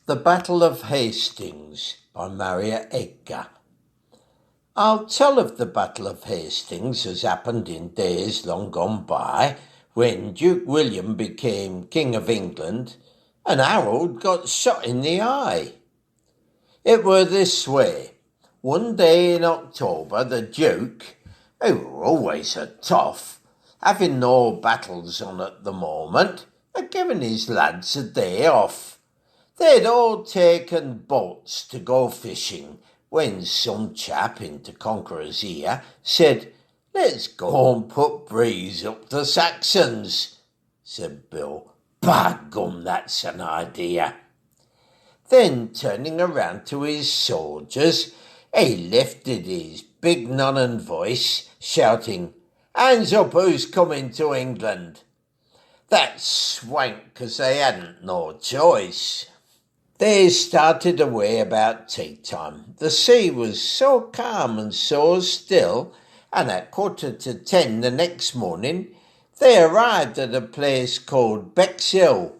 The Battle of Hastings by Marriott Edgar. I'll tell of the Battle of Hastings as happened in days long gone by, when Duke William became King of England and Harold got shot in the eye. It were this way. One day in October the Duke, who were always a toff, having no battles on at the moment, had given his lads a day off. They'd all taken boats to go fishing when some chap into Conqueror's ear said, "Let's go and put breeze up the Saxons." Said Bill, "By gum, that's an idea." Then turning around to his soldiers, he lifted his big nonnon voice, shouting, "Hands up who's coming to England." That swank 'cause they hadn't no choice. They started away about tea time. The sea was so calm and so still, and at 9:45 the next morning they arrived at a place called Bexhill.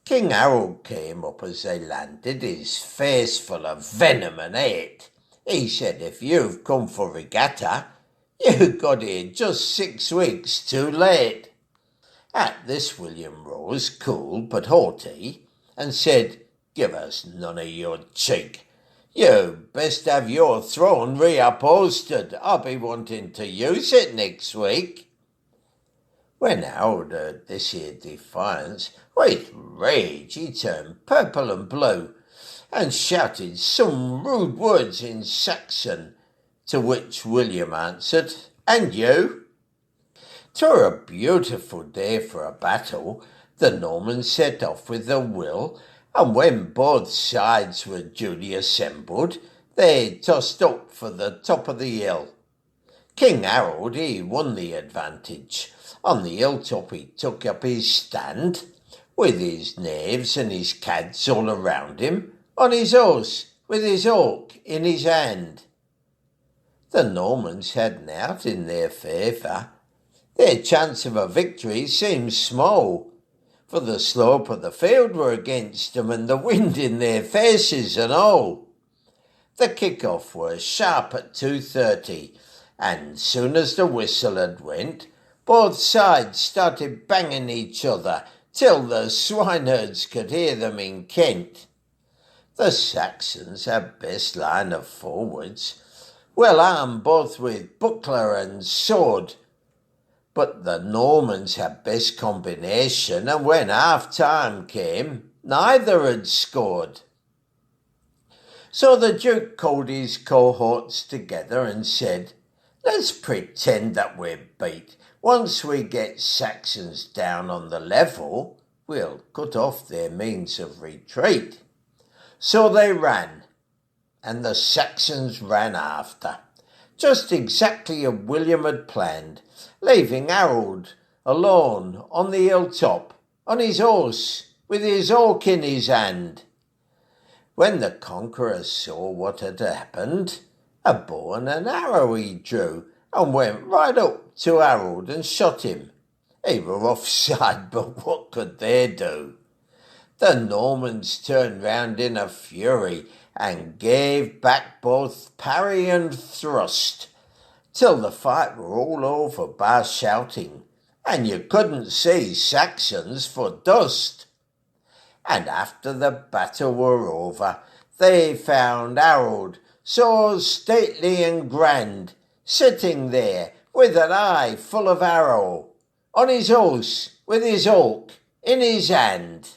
King Harold came up as they landed, his face full of venom and hate. He said, "If you've come for regatta, you got here just 6 weeks too late." At this William rose, cool but haughty, and said, "Give us none of your cheek. You best have your throne reupholstered. I'll be wanting to use it next week." When Harold heard this here defiance, with rage he turned purple and blue, and shouted some rude words in Saxon, to which William answered, "And you?" 'Twere a beautiful day for a battle. The Normans set off with a will, and when both sides were duly assembled, they tossed up for the top of the hill. King Harold, he won the advantage. On the hilltop he took up his stand, with his knaves and his cads all around him, on his horse, with his hawk in his hand. The Normans had naught in their favour. Their chance of a victory seemed small, for the slope of the field were against them and the wind in their faces and all. The kick-off was sharp at 2:30, and soon as the whistle had went, both sides started banging each other till the swineherds could hear them in Kent. The Saxons had best line of forwards, well armed both with buckler and sword, but the Normans had best combination, and when half-time came, neither had scored. So the Duke called his cohorts together and said, "Let's pretend that we're beat. Once we get Saxons down on the level, we'll cut off their means of retreat." So they ran, and the Saxons ran after, just exactly as William had planned, leaving Harold alone on the hilltop, on his horse, with his hawk in his hand. When the conqueror saw what had happened, a bow and an arrow he drew, and went right up to Harold and shot him. He were offside, but what could they do? The Normans turned round in a fury, and gave back both parry and thrust, till the fight were all over by shouting, and you couldn't see Saxons for dust. And after the battle were over, they found Harold so stately and grand, sitting there with an eye full of arrow, on his horse with his hawk in his hand.